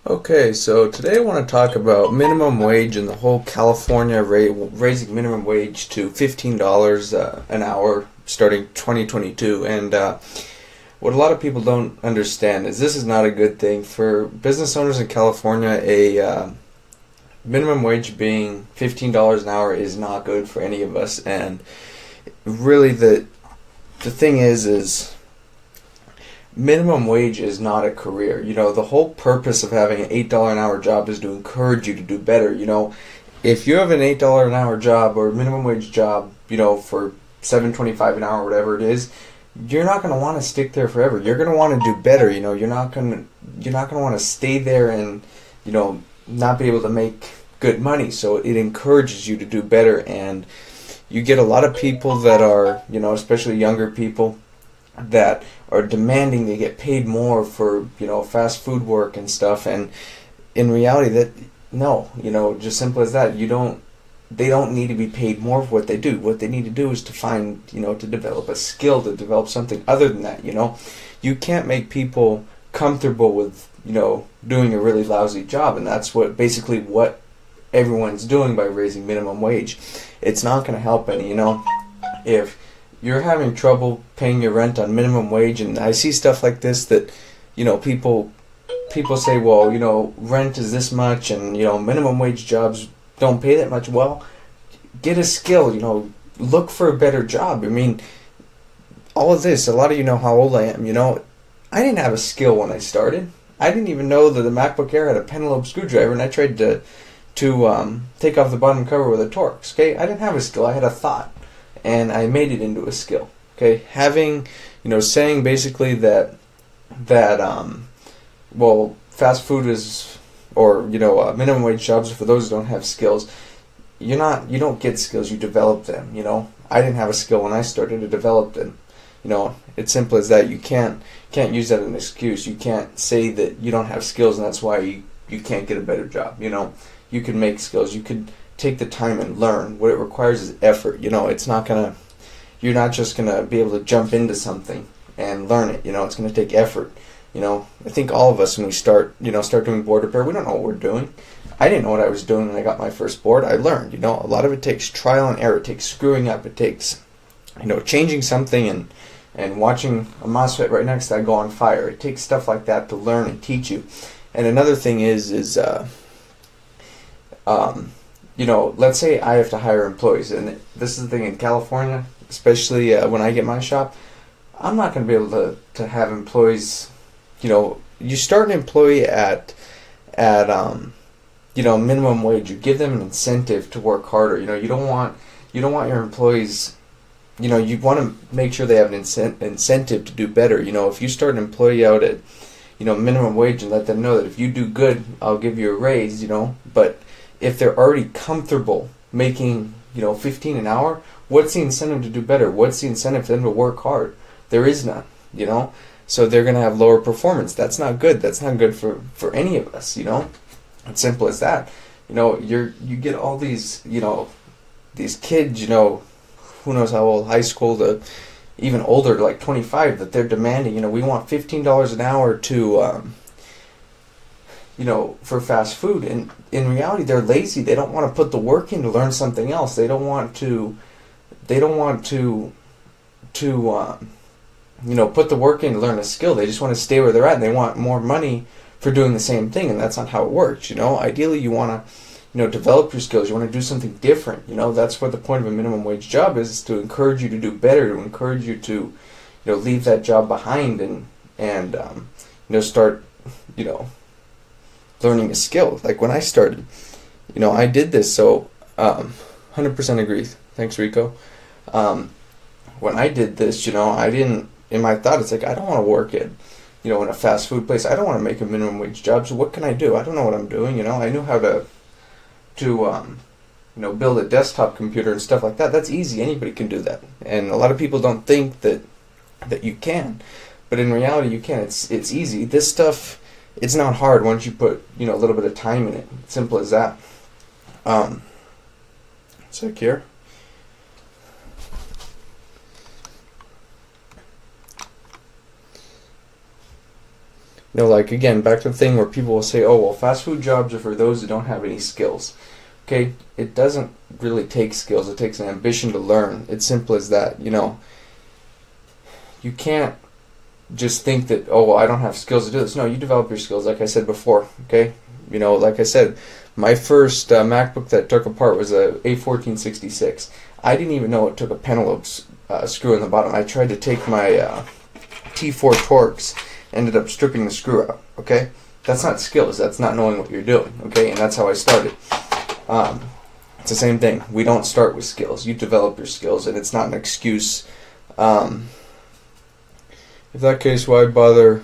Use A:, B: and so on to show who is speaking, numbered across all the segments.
A: Okay, so today I want to talk about minimum wage and the whole California raising minimum wage to $15 an hour starting 2022. And what a lot of people don't understand is this is not a good thing for business owners in California. A minimum wage being $15 an hour is not good for any of us. And really, the thing is minimum wage is not a career. The whole purpose of having an $8 an hour job is to encourage you to do better. If you have an $8 an hour job or minimum wage job, for $7.25 an hour, whatever it is, you're not going to want to stick there forever. You're going to want to do better. You're not going to want to stay there and, not be able to make good money. So it encourages you to do better, and you get a lot of people that are, especially younger people, that are demanding they get paid more for fast food work and stuff. And in reality, that no, just simple as that. They don't need to be paid more for what they do. What they need to do is to find, to develop a skill, to develop something other than that. You can't make people comfortable with doing a really lousy job, and that's basically what everyone's doing by raising minimum wage. It's not going to help any. If you're having trouble paying your rent on minimum wage, and I see stuff like this that, people say, well, rent is this much, and, minimum wage jobs don't pay that much. Well, get a skill, look for a better job. I mean, all of this, a lot of you know how old I am, I didn't have a skill when I started. I didn't even know that the MacBook Air had a penlobe screwdriver, and I tried to take off the bottom cover with a Torx, okay? I didn't have a skill, I had a thought, and I made it into a skill. Okay, having, saying basically that fast food is, or minimum wage jobs for those who don't have skills. You don't get skills, you develop them. I didn't have a skill when I started, to develop them. It's simple as that. You can't use that as an excuse. You can't say that you don't have skills and that's why you can't get a better job. You can make skills. You could take the time and learn. What it requires is effort. You're not just gonna be able to jump into something and learn it. It's gonna take effort. I think all of us, when we start doing board repair, we don't know what we're doing. I didn't know what I was doing when I got my first board. I learned. A lot of it takes trial and error. It takes screwing up. It takes, changing something and watching a MOSFET right next to that go on fire. It takes stuff like that to learn and teach you. And another thing is let's say I have to hire employees, and this is the thing in California, especially when I get my shop, I'm not going to be able to have employees. You start an employee at minimum wage. You give them an incentive to work harder. You don't want your employees. You want to make sure they have an incentive to do better. If you start an employee out at minimum wage and let them know that if you do good, I'll give you a raise. But if they're already comfortable making 15 an hour, what's the incentive to do better? What's the incentive for them to work hard? There is none. So they're going to have lower performance. That's not good. That's not good for any of us. It's simple as that. You get all these these kids, who knows how old, high school to even older, like 25, that they're demanding, we want $15 an hour to for fast food. And in reality, they're lazy. They don't want to put the work in to learn something else. They don't want to put the work in to learn a skill. They just want to stay where they're at, and they want more money for doing the same thing, and that's not how it works. Ideally, you want to develop your skills. You want to do something different. That's what the point of a minimum wage job is to encourage you to do better, to encourage you to leave that job behind and start learning a skill. Like when I started, I did this. So 100% agree. Thanks, Rico. When I did this, I didn't, in my thought, it's like, I don't want to work in a fast food place. I don't want to make a minimum wage job. So what can I do? I don't know what I'm doing. I knew how to build a desktop computer and stuff like that. That's easy. Anybody can do that. And a lot of people don't think that you can, but in reality, you can. It's easy. This stuff, it's not hard once you put a little bit of time in it. Simple as that. Check here. like, again, back to the thing where people will say, oh, well, fast food jobs are for those that don't have any skills. Okay, it doesn't really take skills. It takes an ambition to learn. It's simple as that. You can't just think that, oh, well, I don't have skills to do this. No, you develop your skills, like I said before. Okay, like I said, my first MacBook that took apart was a A1466. I didn't even know it took a pentalobe screw in the bottom. I tried to take my T4 Torx, ended up stripping the screw out. Okay, that's not skills. That's not knowing what you're doing. Okay, and that's how I started. It's the same thing. We don't start with skills. You develop your skills, and it's not an excuse. If that case, why bother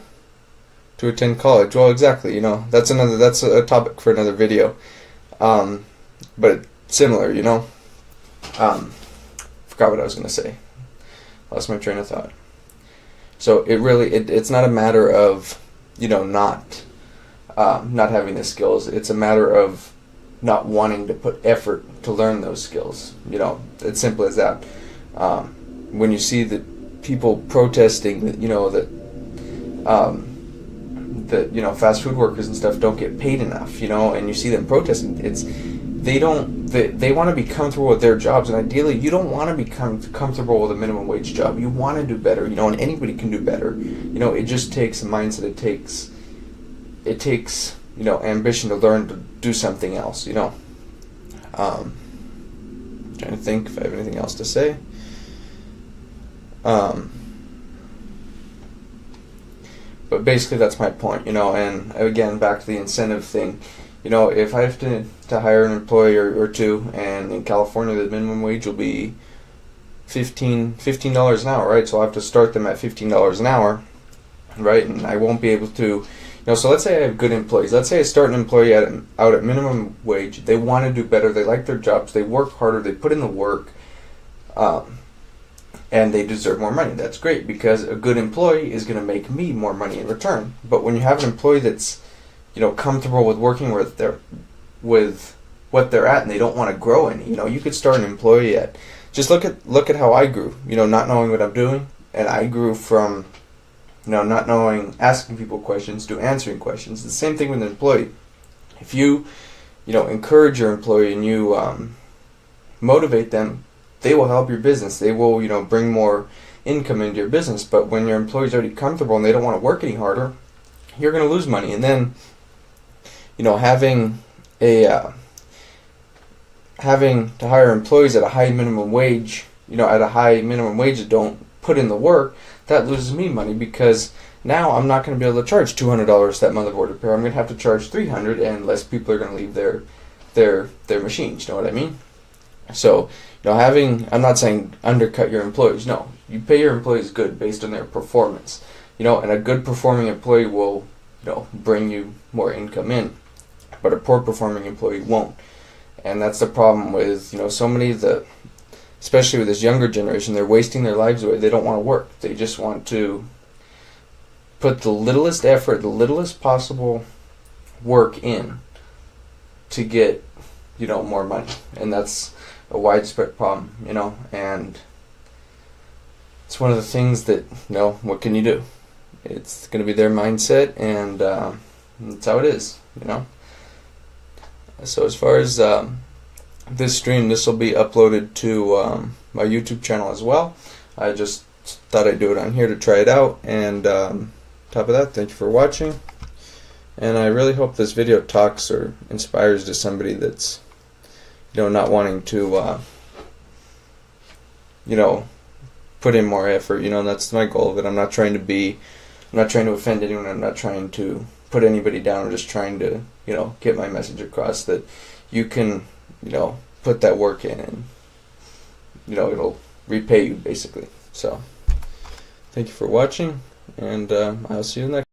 A: to attend college? Well, exactly. That's a topic for another video. But similar. Forgot what I was going to say. Lost my train of thought. So it's not a matter of not having the skills. It's a matter of not wanting to put effort to learn those skills. It's simple as that. When you see that people protesting that fast food workers and stuff don't get paid enough, and you see them protesting, they want to be comfortable with their jobs, and ideally you don't want to be comfortable with a minimum wage job. You want to do better, and anybody can do better. It just takes a mindset. It takes ambition to learn to do something else. Trying to think if I have anything else to say. But basically that's my point, and again, back to the incentive thing. If I have to hire an employee or two, and in California the minimum wage will be $15 an hour, right? So I'll have to start them at $15 an hour, right? And I won't be able to, so let's say I have good employees. Let's say I start an employee out at minimum wage. They want to do better. They like their jobs. They work harder. They put in the work. And they deserve more money. That's great, because a good employee is going to make me more money in return. But when you have an employee that's, comfortable with working with what they're at, and they don't want to grow any, you could start an employee at, just look at how I grew, not knowing what I'm doing, and I grew from, not knowing, asking people questions to answering questions. The same thing with an employee. If you, encourage your employee and you motivate them, they will help your business. They will, bring more income into your business. But when your employee's already comfortable and they don't want to work any harder, you're going to lose money. And then, having to hire employees at a high minimum wage, that don't put in the work, that loses me money, because now I'm not going to be able to charge $200 that motherboard repair. I'm going to have to charge $300, and less people are going to leave their machines. You know what I mean? So, I'm not saying undercut your employees. No, you pay your employees good based on their performance. And a good performing employee will, bring you more income in. But a poor performing employee won't. And that's the problem with, so many especially with this younger generation, they're wasting their lives away. They don't want to work. They just want to put the littlest effort, the littlest possible work in to get, more money. And that's a widespread problem, and it's one of the things that, what can you do? It's going to be their mindset, and that's how it is, So as far as this stream, this will be uploaded to my YouTube channel as well. I just thought I'd do it on here to try it out, and top of that, thank you for watching, and I really hope this video talks or inspires to somebody that's not wanting to, put in more effort. That's my goal of it. I'm not trying to offend anyone. I'm not trying to put anybody down. I'm just trying to, get my message across that you can, put that work in, and, it'll repay you, basically. So, thank you for watching, and I'll see you next.